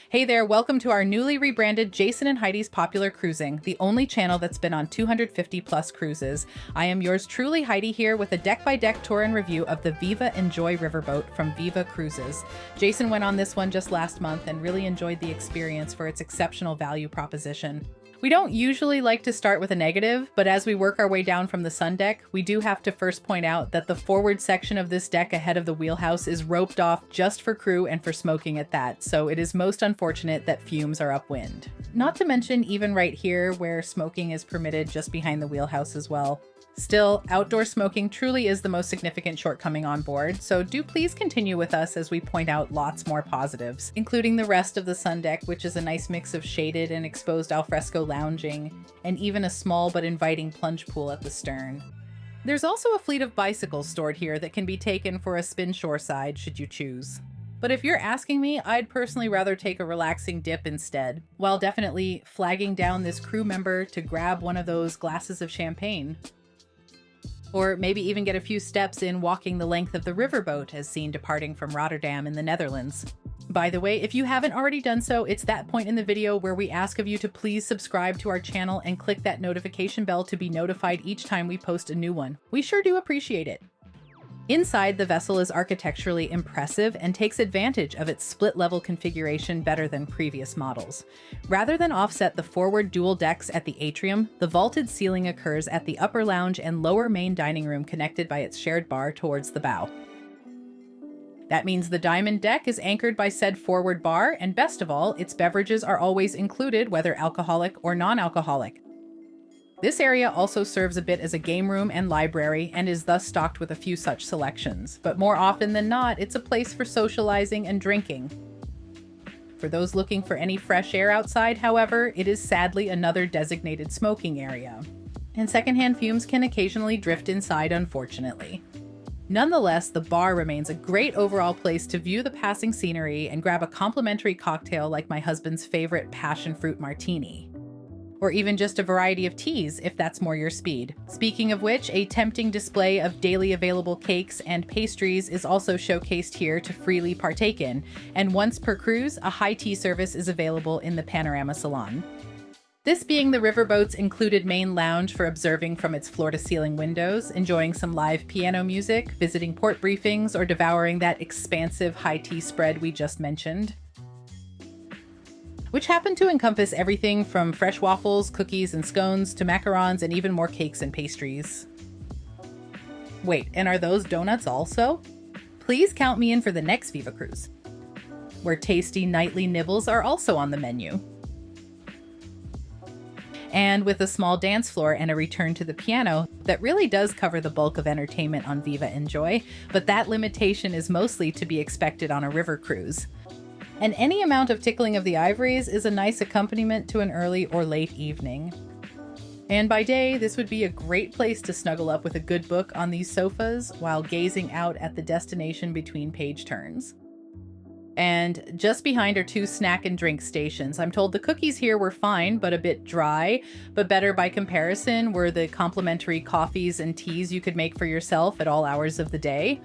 Hey there, welcome to our newly rebranded Jason and Heidi's Popular Cruising, the only channel that's been on 250 plus cruises. I am yours truly, Heidi, here with a deck-by-deck tour and review of the Viva Enjoy riverboat from Viva Cruises. Jason went on this one just last month and really enjoyed the experience for its exceptional value proposition. We don't usually like to start with a negative, but as we work our way down from the sun deck, we do have to first point out that the forward section of this deck ahead of the wheelhouse is roped off just for crew and for smoking at that, so it is most unfortunate that fumes are upwind. Not to mention even right here where smoking is permitted just behind the wheelhouse as well. Still, outdoor smoking truly is the most significant shortcoming on board, so do please continue with us as we point out lots more positives, including the rest of the sun deck, which is a nice mix of shaded and exposed alfresco lounging, and even a small but inviting plunge pool at the stern. There's also a fleet of bicycles stored here that can be taken for a spin shoreside should you choose. But if you're asking me, I'd personally rather take a relaxing dip instead, while definitely flagging down this crew member to grab one of those glasses of champagne. Or maybe even get a few steps in walking the length of the riverboat as seen departing from Rotterdam in the Netherlands. By the way, if you haven't already done so, it's that point in the video where we ask of you to please subscribe to our channel and click that notification bell to be notified each time we post a new one. We sure do appreciate it. Inside, the vessel is architecturally impressive and takes advantage of its split-level configuration better than previous models. Rather than offset the forward dual decks at the atrium, the vaulted ceiling occurs at the upper lounge and lower main dining room connected by its shared bar towards the bow. That means the diamond deck is anchored by said forward bar, and best of all, its beverages are always included, whether alcoholic or non-alcoholic. This area also serves a bit as a game room and library and is thus stocked with a few such selections, but more often than not, it's a place for socializing and drinking. For those looking for any fresh air outside, however, it is sadly another designated smoking area, and secondhand fumes can occasionally drift inside, unfortunately. Nonetheless, the bar remains a great overall place to view the passing scenery and grab a complimentary cocktail like my husband's favorite passion fruit martini. Or even just a variety of teas if that's more your speed. Speaking of which, a tempting display of daily available cakes and pastries is also showcased here to freely partake in, and once per cruise, a high tea service is available in the Panorama Salon. This being the riverboat's included main lounge for observing from its floor-to-ceiling windows, enjoying some live piano music, visiting port briefings, or devouring that expansive high tea spread we just mentioned, which happen to encompass everything from fresh waffles, cookies, and scones to macarons and even more cakes and pastries. Wait, and are those donuts also? Please count me in for the next Viva Cruise, where tasty nightly nibbles are also on the menu. And with a small dance floor and a return to the piano, that really does cover the bulk of entertainment on Viva Enjoy, but that limitation is mostly to be expected on a river cruise. And any amount of tickling of the ivories is a nice accompaniment to an early or late evening. And by day, this would be a great place to snuggle up with a good book on these sofas while gazing out at the destination between page turns. And just behind are two snack and drink stations. I'm told the cookies here were fine, but a bit dry, but better by comparison were the complimentary coffees and teas you could make for yourself at all hours of the day.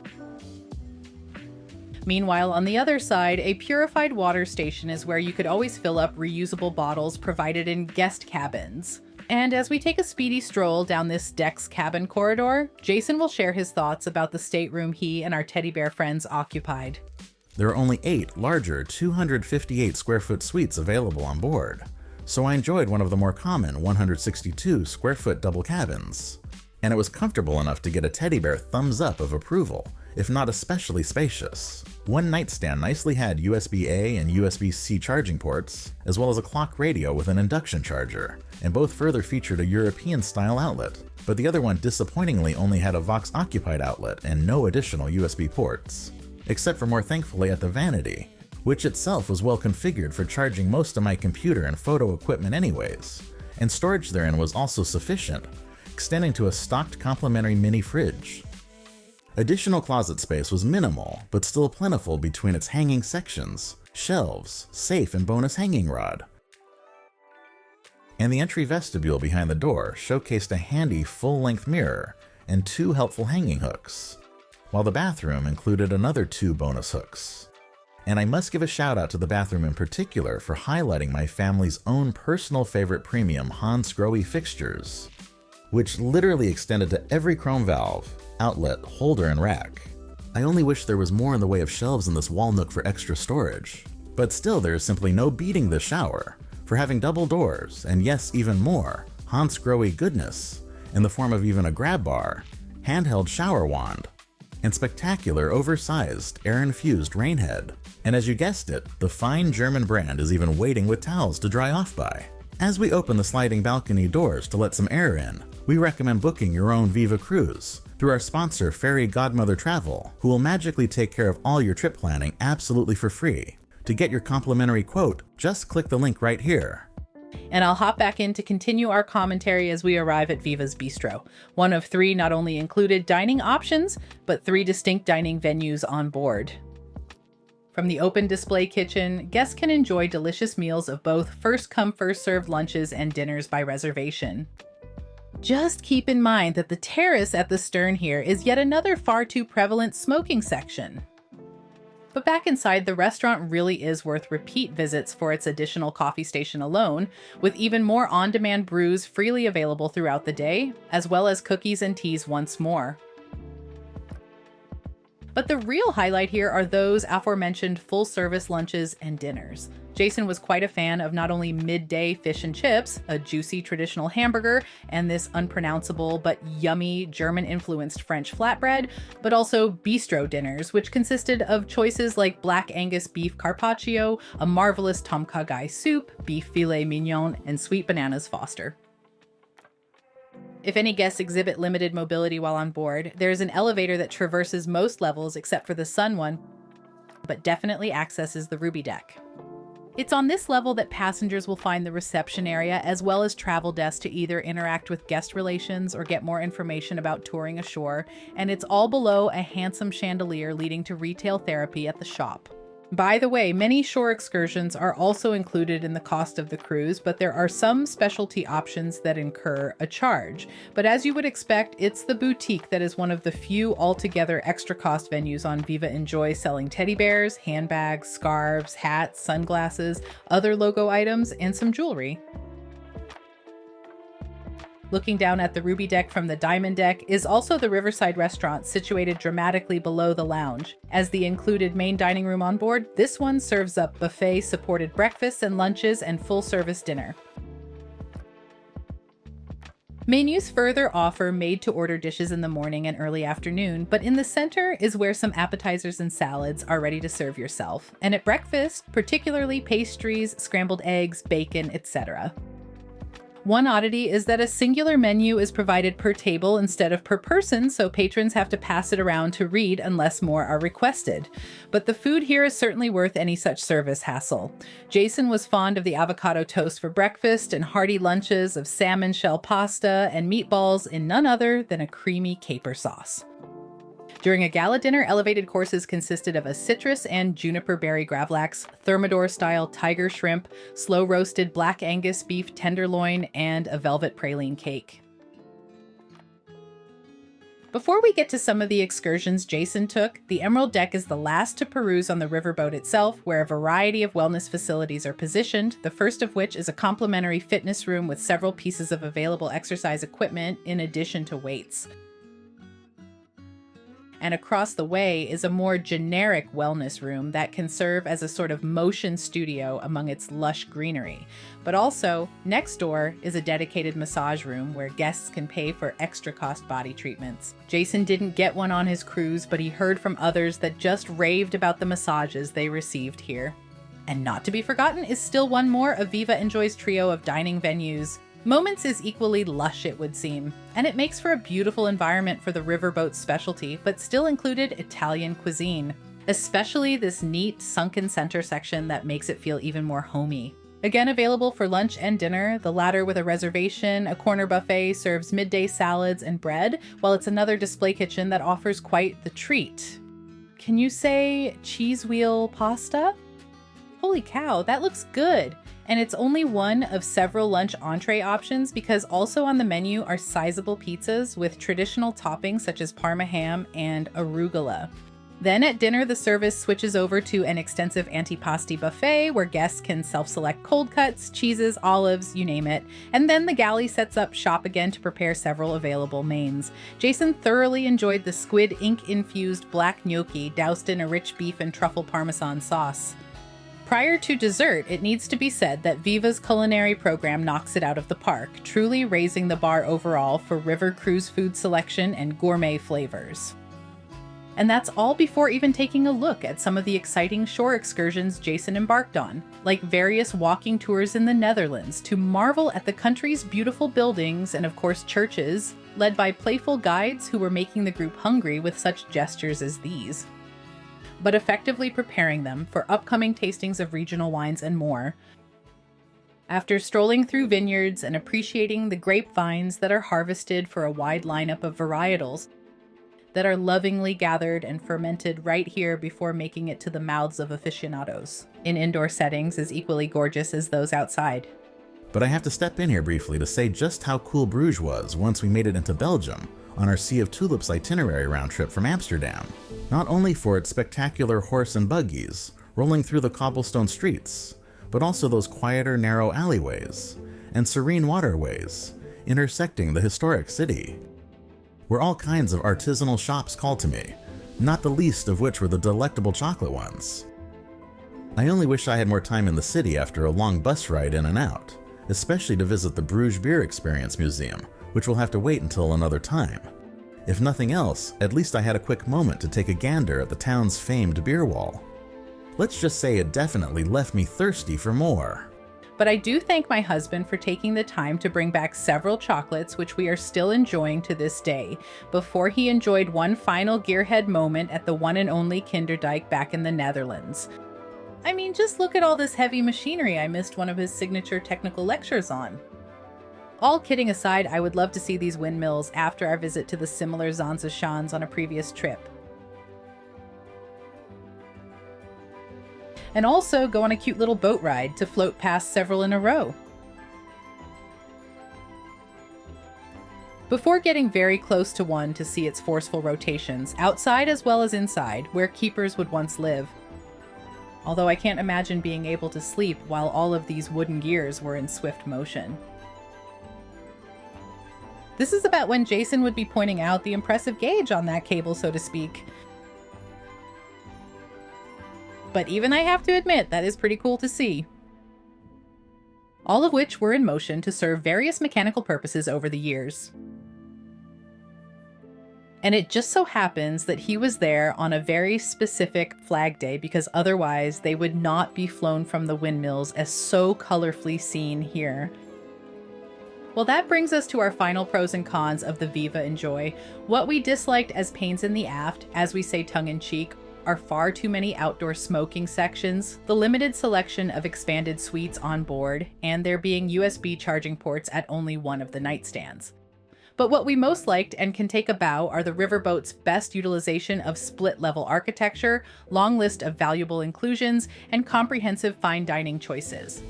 Meanwhile, on the other side, a purified water station is where you could always fill up reusable bottles provided in guest cabins. And as we take a speedy stroll down this deck's cabin corridor, Jason will share his thoughts about the stateroom he and our teddy bear friends occupied. There are only 8 larger 258 square foot suites available on board, so I enjoyed one of the more common 162 square foot double cabins. And it was comfortable enough to get a teddy bear thumbs up of approval, if not especially spacious. One nightstand nicely had USB-A and USB-C charging ports, as well as a clock radio with an induction charger, and both further featured a European-style outlet, but the other one disappointingly only had a Vox-occupied outlet and no additional USB ports, except for more thankfully at the vanity, which itself was well configured for charging most of my computer and photo equipment anyways, and storage therein was also sufficient, extending to a stocked complimentary mini fridge. Additional closet space was minimal, but still plentiful between its hanging sections, shelves, safe and bonus hanging rod. And the entry vestibule behind the door showcased a handy full-length mirror and 2 helpful hanging hooks, while the bathroom included another 2 bonus hooks. And I must give a shout out to the bathroom in particular for highlighting my family's own personal favorite premium Hansgrohe fixtures, which literally extended to every chrome valve, outlet, holder, and rack. I only wish there was more in the way of shelves in this wall nook for extra storage. But still, there is simply no beating this shower for having double doors, and yes, even more, Hansgrohe goodness, in the form of even a grab bar, handheld shower wand, and spectacular oversized air-infused rain head. And as you guessed it, the fine German brand is even waiting with towels to dry off by. As we open the sliding balcony doors to let some air in, we recommend booking your own Viva Cruise through our sponsor Fairy Godmother Travel, who will magically take care of all your trip planning absolutely for free. To get your complimentary quote, just click the link right here. And I'll hop back in to continue our commentary as we arrive at Viva's Bistro, one of 3 not only included dining options, but 3 distinct dining venues on board. From the open display kitchen, guests can enjoy delicious meals of both first-come, first-served lunches and dinners by reservation. Just keep in mind that the terrace at the stern here is yet another far too prevalent smoking section. But back inside, the restaurant really is worth repeat visits for its additional coffee station alone, with even more on-demand brews freely available throughout the day, as well as cookies and teas once more. But the real highlight here are those aforementioned full-service lunches and dinners. Jason was quite a fan of not only midday fish and chips, a juicy traditional hamburger, and this unpronounceable but yummy German-influenced French flatbread, but also bistro dinners, which consisted of choices like Black Angus beef carpaccio, a marvelous tom kha gai soup, beef filet mignon, and sweet bananas Foster. If any guests exhibit limited mobility while on board, there is an elevator that traverses most levels except for the sun one, but definitely accesses the Ruby deck. It's on this level that passengers will find the reception area as well as travel desks to either interact with guest relations or get more information about touring ashore, and it's all below a handsome chandelier leading to retail therapy at the shop. By the way, many shore excursions are also included in the cost of the cruise, but there are some specialty options that incur a charge. But as you would expect, it's the boutique that is one of the few altogether extra cost venues on Viva Enjoy, selling teddy bears, handbags, scarves, hats, sunglasses, other logo items, and some jewelry. Looking down at the Ruby deck from the Diamond deck is also the Riverside Restaurant, situated dramatically below the lounge. As the included main dining room on board, this one serves up buffet-supported breakfasts and lunches and full-service dinner. Menus further offer made-to-order dishes in the morning and early afternoon, but in the center is where some appetizers and salads are ready to serve yourself. And at breakfast, particularly pastries, scrambled eggs, bacon, etc. One oddity is that a singular menu is provided per table instead of per person, so patrons have to pass it around to read unless more are requested. But the food here is certainly worth any such service hassle. Jason was fond of the avocado toast for breakfast and hearty lunches of salmon shell pasta and meatballs in none other than a creamy caper sauce. During a gala dinner, elevated courses consisted of a citrus and juniper berry gravlax, Thermidor-style tiger shrimp, slow-roasted Black Angus beef tenderloin, and a velvet praline cake. Before we get to some of the excursions Jason took, the Emerald Deck is the last to peruse on the riverboat itself, where a variety of wellness facilities are positioned, the first of which is a complimentary fitness room with several pieces of available exercise equipment in addition to weights. And across the way is a more generic wellness room that can serve as a sort of motion studio among its lush greenery. But also, next door is a dedicated massage room where guests can pay for extra cost body treatments. Jason didn't get one on his cruise, but he heard from others that just raved about the massages they received here. And not to be forgotten is still one more of Viva Enjoy's trio of dining venues. Moments is equally lush, it would seem, and it makes for a beautiful environment for the riverboat specialty, but still included Italian cuisine, especially this neat sunken center section that makes it feel even more homey. Again, available for lunch and dinner, the latter with a reservation, a corner buffet serves midday salads and bread, while it's another display kitchen that offers quite the treat. Can you say cheese wheel pasta? Holy cow, that looks good! And it's only one of several lunch entree options because also on the menu are sizable pizzas with traditional toppings such as Parma ham and arugula. Then at dinner, the service switches over to an extensive antipasti buffet where guests can self-select cold cuts, cheeses, olives, you name it. And then the galley sets up shop again to prepare several available mains. Jason thoroughly enjoyed the squid ink-infused black gnocchi doused in a rich beef and truffle parmesan sauce. Prior to dessert, it needs to be said that Viva's culinary program knocks it out of the park, truly raising the bar overall for river cruise food selection and gourmet flavors. And that's all before even taking a look at some of the exciting shore excursions Jason embarked on, like various walking tours in the Netherlands to marvel at the country's beautiful buildings and of course churches, led by playful guides who were making the group hungry with such gestures as these, but effectively preparing them for upcoming tastings of regional wines and more. After strolling through vineyards and appreciating the grapevines that are harvested for a wide lineup of varietals, that are lovingly gathered and fermented right here before making it to the mouths of aficionados, in indoor settings as equally gorgeous as those outside. But I have to step in here briefly to say just how cool Bruges was once we made it into Belgium on our Sea of Tulips itinerary round trip from Amsterdam. Not only for its spectacular horse and buggies rolling through the cobblestone streets, but also those quieter, narrow alleyways and serene waterways intersecting the historic city, where all kinds of artisanal shops called to me, not the least of which were the delectable chocolate ones. I only wish I had more time in the city after a long bus ride in and out, especially to visit the Bruges Beer Experience Museum, which will have to wait until another time. If nothing else, at least I had a quick moment to take a gander at the town's famed beer wall. Let's just say it definitely left me thirsty for more. But I do thank my husband for taking the time to bring back several chocolates, which we are still enjoying to this day, before he enjoyed one final gearhead moment at the one and only Kinderdijk back in the Netherlands. I mean, just look at all this heavy machinery I missed one of his signature technical lectures on. All kidding aside, I would love to see these windmills after our visit to the similar Zanzeshans on a previous trip. And also go on a cute little boat ride to float past several in a row. Before getting very close to one to see its forceful rotations, outside as well as inside, where keepers would once live. Although I can't imagine being able to sleep while all of these wooden gears were in swift motion. This is about when Jason would be pointing out the impressive gauge on that cable, so to speak. But even I have to admit, that is pretty cool to see. All of which were in motion to serve various mechanical purposes over the years. And it just so happens that he was there on a very specific Flag Day, because otherwise they would not be flown from the windmills as so colorfully seen here. Well, that brings us to our final pros and cons of the Viva Enjoy. What we disliked as pains in the aft, as we say tongue-in-cheek, are far too many outdoor smoking sections, the limited selection of expanded suites on board, and there being USB charging ports at only one of the nightstands. But what we most liked and can take a bow are the riverboat's best utilization of split-level architecture, long list of valuable inclusions, and comprehensive fine dining choices.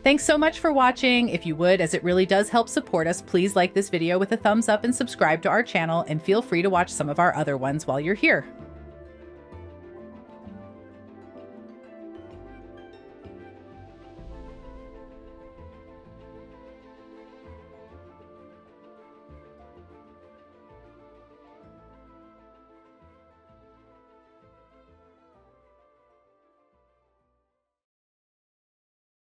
Thanks so much for watching. If you would, as it really does help support us, please like this video with a thumbs up and subscribe to our channel, and feel free to watch some of our other ones while you're here.